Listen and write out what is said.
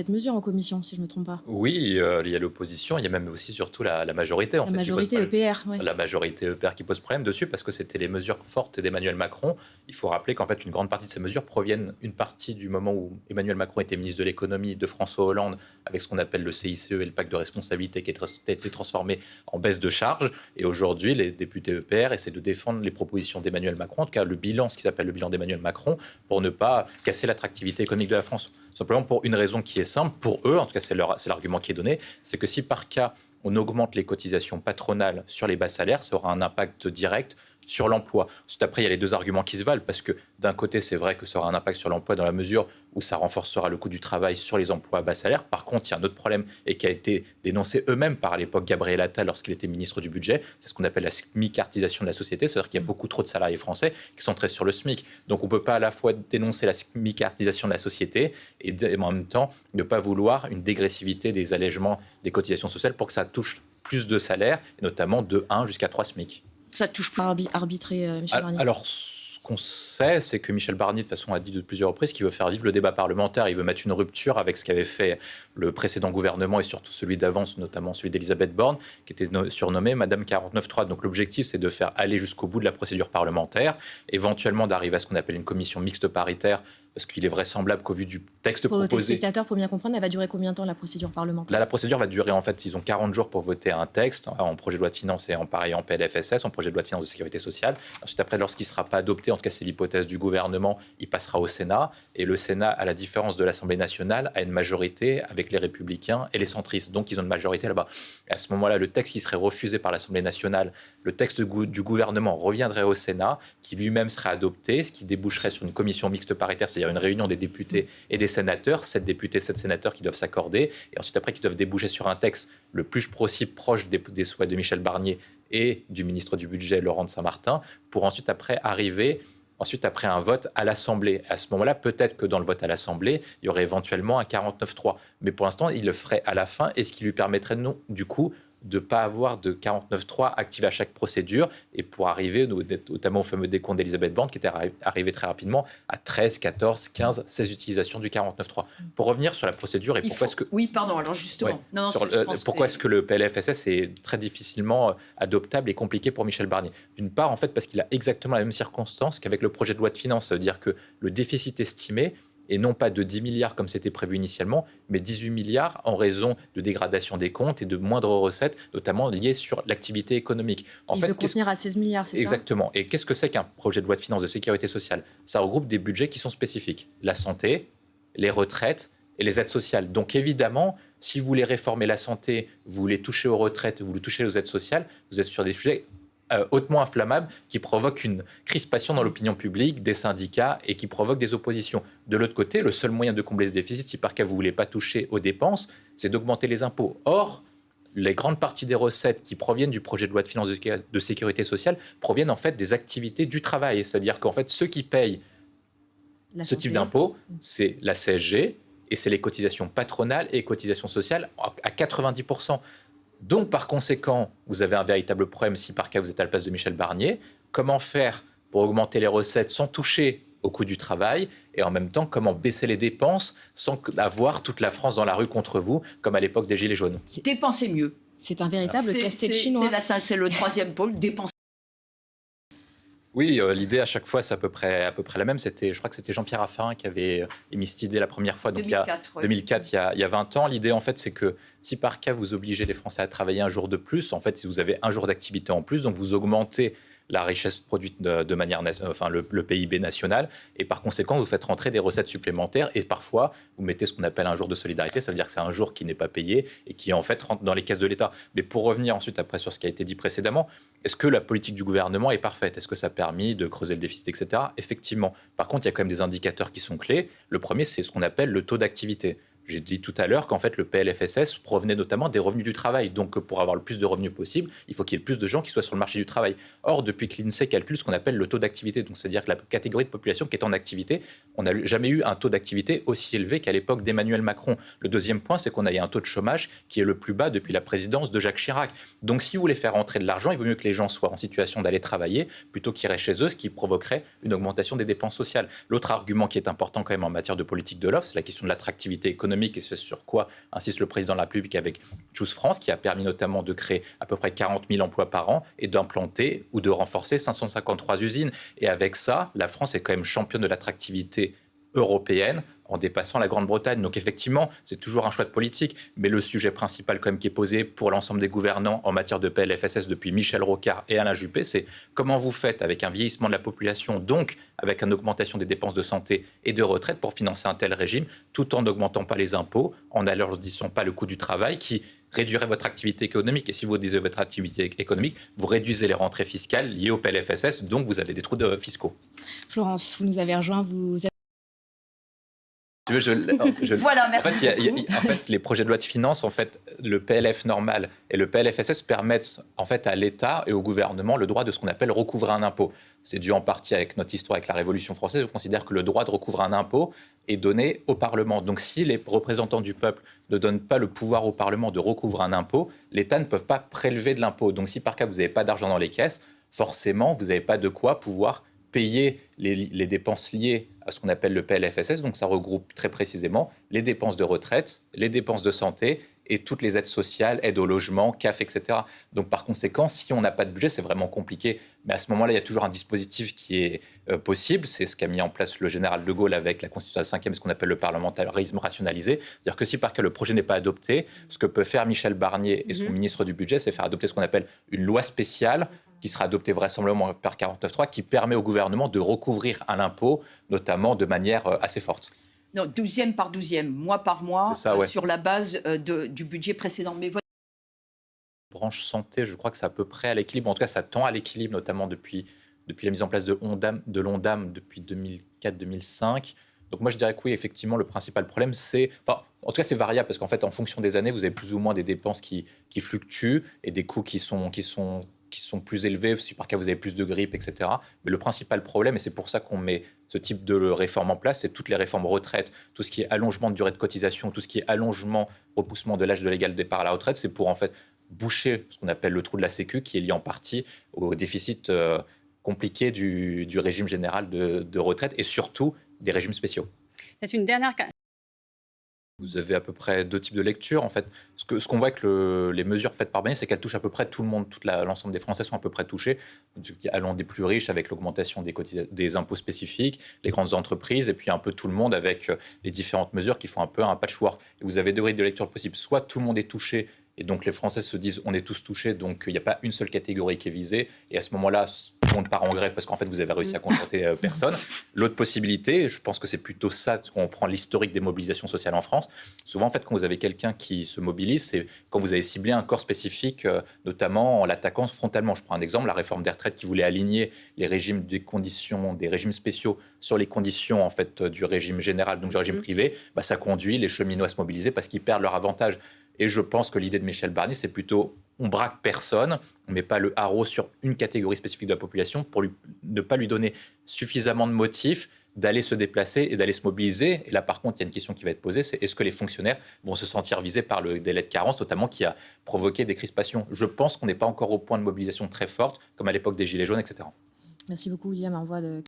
cette mesure en commission, si je ne me trompe pas. Oui, il y a l'opposition, il y a même aussi surtout la majorité. La majorité EPR, oui. La majorité EPR qui pose problème dessus parce que c'était les mesures fortes d'Emmanuel Macron. Il faut rappeler qu'en fait, une grande partie de ces mesures proviennent une partie du moment où Emmanuel Macron était ministre de l'économie de François Hollande avec ce qu'on appelle le CICE et le pacte de responsabilité qui a été transformé en baisse de charges. Et aujourd'hui, les députés EPR essaient de défendre les propositions d'Emmanuel Macron, en tout cas le bilan, ce qui s'appelle le bilan d'Emmanuel Macron, pour ne pas casser l'attractivité économique de la France. Simplement pour une raison qui est simple, pour eux, en tout cas c'est l'argument qui est donné, c'est que si par cas on augmente les cotisations patronales sur les bas salaires, ça aura un impact direct sur l'emploi. Ensuite, après, il y a les deux arguments qui se valent, parce que d'un côté, c'est vrai que ça aura un impact sur l'emploi dans la mesure où ça renforcera le coût du travail sur les emplois à bas salaire. Par contre, il y a un autre problème, et qui a été dénoncé eux-mêmes par à l'époque Gabriel Attal lorsqu'il était ministre du Budget, c'est ce qu'on appelle la smicartisation de la société, c'est-à-dire qu'il y a beaucoup trop de salariés français qui sont très sur le SMIC. Donc on ne peut pas à la fois dénoncer la smicartisation de la société et en même temps ne pas vouloir une dégressivité des allègements des cotisations sociales pour que ça touche plus de salaires, notamment de 1 jusqu'à 3 SMIC. Ça touche pas arbitrer Michel Barnier. Alors, ce qu'on sait, c'est que Michel Barnier, de toute façon, a dit de plusieurs reprises qu'il veut faire vivre le débat parlementaire. Il veut mettre une rupture avec ce qu'avait fait le précédent gouvernement et surtout celui d'avant, notamment celui d'Elisabeth Borne, qui était surnommée Madame 49.3. Donc l'objectif, c'est de faire aller jusqu'au bout de la procédure parlementaire, éventuellement d'arriver à ce qu'on appelle une commission mixte paritaire, parce qu'il est vraisemblable qu'au vu du texte proposé... Pour les spectateurs, pour bien comprendre, elle va durer combien de temps, la procédure parlementaire ? Là, la procédure va durer, en fait, ils ont 40 jours pour voter un texte, en projet de loi de finances et en PLFSS, en projet de loi de finances de sécurité sociale. Ensuite, après, lorsqu'il ne sera pas adopté, en tout cas c'est l'hypothèse du gouvernement, il passera au Sénat. Et le Sénat, à la différence de l'Assemblée nationale, a une majorité avec les Républicains et les centristes. Donc, ils ont une majorité là-bas. Et à ce moment-là, le texte qui serait refusé par l'Assemblée nationale, le texte du gouvernement reviendrait au Sénat, qui lui-même serait adopté, ce qui déboucherait sur une commission mixte paritaire, c'est-à-dire une réunion des députés et des sénateurs, 7 députés, 7 sénateurs qui doivent s'accorder, et ensuite après qui doivent déboucher sur un texte le plus possible proche des souhaits de Michel Barnier et du ministre du Budget, Laurent de Saint-Martin, pour ensuite après arriver... Ensuite, après un vote à l'Assemblée. À ce moment-là, peut-être que dans le vote à l'Assemblée, il y aurait éventuellement un 49.3. Mais pour l'instant, il le ferait à la fin, et ce qui lui permettrait, du coup, de ne pas avoir de 49.3 activé à chaque procédure, et pour arriver notamment au fameux décompte d'Elisabeth Borne, qui était arrivé très rapidement à 13, 14, 15, 16 utilisations du 49.3. Pour revenir sur la procédure, et pourquoi est-ce que... Oui, pardon, alors justement... Ouais, pourquoi est-ce que le PLFSS est très difficilement adoptable et compliqué pour Michel Barnier ? D'une part, en fait, parce qu'il a exactement la même circonstance qu'avec le projet de loi de finances. Ça veut dire que le déficit estimé, et non pas de 10 milliards comme c'était prévu initialement, mais 18 milliards en raison de dégradation des comptes et de moindres recettes, notamment liées sur l'activité économique. Il veut contenir à 16 milliards, c'est ça ? Exactement. Et qu'est-ce que c'est qu'un projet de loi de finances de sécurité sociale ? Ça regroupe des budgets qui sont spécifiques. La santé, les retraites et les aides sociales. Donc évidemment, si vous voulez réformer la santé, vous voulez toucher aux retraites, vous voulez toucher aux aides sociales, vous êtes sur des sujets hautement inflammable, qui provoque une crispation dans l'opinion publique, des syndicats et qui provoque des oppositions. De l'autre côté, le seul moyen de combler ce déficit, si par cas vous ne voulez pas toucher aux dépenses, c'est d'augmenter les impôts. Or, les grandes parties des recettes qui proviennent du projet de loi de finances de sécurité sociale proviennent en fait des activités du travail. C'est-à-dire qu'en fait, ceux qui payent ce type d'impôt, c'est la CSG et c'est les cotisations patronales et les cotisations sociales à 90%. Donc, par conséquent, vous avez un véritable problème si par cas vous êtes à la place de Michel Barnier. Comment faire pour augmenter les recettes sans toucher au coût du travail et en même temps, comment baisser les dépenses sans avoir toute la France dans la rue contre vous, comme à l'époque des Gilets jaunes ? Dépenser mieux. C'est un véritable casse-tête chinois. C'est le troisième pôle, dépenser. Oui, l'idée à chaque fois, c'est à peu près la même. Je crois que c'était Jean-Pierre Raffarin qui avait émis cette idée la première fois, donc 2004, il y a 20 ans. L'idée, en fait, c'est que si par cas vous obligez les Français à travailler un jour de plus, en fait, si vous avez un jour d'activité en plus, donc vous augmentez la richesse produite de manière, le PIB national, et par conséquent, vous faites rentrer des recettes supplémentaires, et parfois, vous mettez ce qu'on appelle un jour de solidarité, ça veut dire que c'est un jour qui n'est pas payé, et qui, en fait, rentre dans les caisses de l'État. Mais pour revenir ensuite, après, sur ce qui a été dit précédemment, est-ce que la politique du gouvernement est parfaite ? Est-ce que ça a permis de creuser le déficit, etc. ? Effectivement. Par contre, il y a quand même des indicateurs qui sont clés. Le premier, c'est ce qu'on appelle le taux d'activité. J'ai dit tout à l'heure qu'en fait, le PLFSS provenait notamment des revenus du travail. Donc, pour avoir le plus de revenus possible, il faut qu'il y ait le plus de gens qui soient sur le marché du travail. Or, depuis que l'INSEE calcule ce qu'on appelle le taux d'activité, donc c'est-à-dire que la catégorie de population qui est en activité, on n'a jamais eu un taux d'activité aussi élevé qu'à l'époque d'Emmanuel Macron. Le deuxième point, c'est qu'on a eu un taux de chômage qui est le plus bas depuis la présidence de Jacques Chirac. Donc, si vous voulez faire rentrer de l'argent, il vaut mieux que les gens soient en situation d'aller travailler plutôt qu'ils restent chez eux, ce qui provoquerait une augmentation des dépenses sociales. L'autre argument qui est important quand même en matière de politique de l'offre, c'est la question de l'attractivité économique économique, et c'est sur quoi insiste le président de la République avec Choose France, qui a permis notamment de créer à peu près 40 000 emplois par an et d'implanter ou de renforcer 553 usines. Et avec ça, la France est quand même championne de l'attractivité européenne en dépassant la Grande-Bretagne. Donc effectivement, c'est toujours un choix de politique, mais le sujet principal quand même qui est posé pour l'ensemble des gouvernants en matière de PLFSS depuis Michel Rocard et Alain Juppé, c'est comment vous faites avec un vieillissement de la population, donc avec une augmentation des dépenses de santé et de retraite pour financer un tel régime, tout en n'augmentant pas les impôts, en n'alourdissant pas le coût du travail qui réduirait votre activité économique. Et si vous réduisez votre activité économique, vous réduisez les rentrées fiscales liées au PLFSS, donc vous avez des trous fiscaux. Florence, vous nous avez rejoint, Voilà, merci. En fait, les projets de loi de finances, en fait, le PLF normal et le PLFSS permettent en fait à l'État et au gouvernement le droit de ce qu'on appelle recouvrer un impôt. C'est dû en partie avec notre histoire avec la Révolution française. On considère que le droit de recouvrer un impôt est donné au Parlement. Donc si les représentants du peuple ne donnent pas le pouvoir au Parlement de recouvrer un impôt, l'État ne peut pas prélever de l'impôt. Donc si par cas vous n'avez pas d'argent dans les caisses, forcément vous n'avez pas de quoi pouvoir payer les dépenses liées à ce qu'on appelle le PLFSS. Donc ça regroupe très précisément les dépenses de retraite, les dépenses de santé et toutes les aides sociales, aides au logement, CAF, etc. Donc par conséquent, si on n'a pas de budget, c'est vraiment compliqué. Mais à ce moment-là, il y a toujours un dispositif qui est possible. C'est ce qu'a mis en place le général de Gaulle avec la Constitution de la 5e, ce qu'on appelle le parlementarisme rationalisé. C'est-à-dire que si par cas le projet n'est pas adopté, ce que peut faire Michel Barnier et son ministre du budget, c'est faire adopter ce qu'on appelle une loi spéciale qui sera adoptée vraisemblablement par 49.3, qui permet au gouvernement de recouvrir un impôt, notamment de manière assez forte. Non, 12e par 12e, mois par mois, ça, ouais. Sur la base du budget précédent. Mais branche santé, je crois que c'est à peu près à l'équilibre. En tout cas, ça tend à l'équilibre, notamment depuis la mise en place de l'ONDAM depuis 2004-2005. Donc moi, je dirais que oui, effectivement, le principal problème, c'est... Enfin, en tout cas, c'est variable, parce qu'en fait, en fonction des années, vous avez plus ou moins des dépenses qui fluctuent et des coûts qui sont plus élevés, si par cas vous avez plus de grippe, etc. Mais le principal problème, et c'est pour ça qu'on met ce type de réforme en place, c'est toutes les réformes retraite, tout ce qui est allongement de durée de cotisation, tout ce qui est allongement, repoussement de l'âge de légal départ à la retraite, c'est pour en fait boucher ce qu'on appelle le trou de la Sécu, qui est lié en partie au déficit compliqué du régime général de retraite et surtout des régimes spéciaux. C'est une dernière... Vous avez à peu près deux types de lectures. En fait, ce qu'on voit avec les mesures faites par Barnier, c'est qu'elles touchent à peu près tout le monde. L'ensemble des Français sont à peu près touchés, allant des plus riches avec l'augmentation des impôts spécifiques, les grandes entreprises, et puis un peu tout le monde avec les différentes mesures qui font un peu un patchwork. Et vous avez deux grilles de lecture possibles. Soit tout le monde est touché, et donc les Français se disent on est tous touchés, donc il n'y a pas une seule catégorie qui est visée. Et à ce moment-là, tout le monde part en grève parce qu'en fait vous avez réussi à contenter personne. L'autre possibilité, je pense que c'est plutôt ça, quand on prend l'historique des mobilisations sociales en France, souvent en fait quand vous avez quelqu'un qui se mobilise, c'est quand vous avez ciblé un corps spécifique, notamment en l'attaquant frontalement. Je prends un exemple, la réforme des retraites qui voulait aligner les régimes des régimes spéciaux sur les conditions en fait du régime général, donc du régime privé, ça conduit les cheminots à se mobiliser parce qu'ils perdent leur avantage. Et je pense que l'idée de Michel Barnier, c'est plutôt on braque personne, on ne met pas le haro sur une catégorie spécifique de la population pour ne pas lui donner suffisamment de motifs d'aller se déplacer et d'aller se mobiliser. Et là, par contre, il y a une question qui va être posée, c'est est-ce que les fonctionnaires vont se sentir visés par le délai de carence, notamment qui a provoqué des crispations. Je pense qu'on n'est pas encore au point de mobilisation très forte, comme à l'époque des Gilets jaunes, etc. Merci beaucoup, William. Envoi de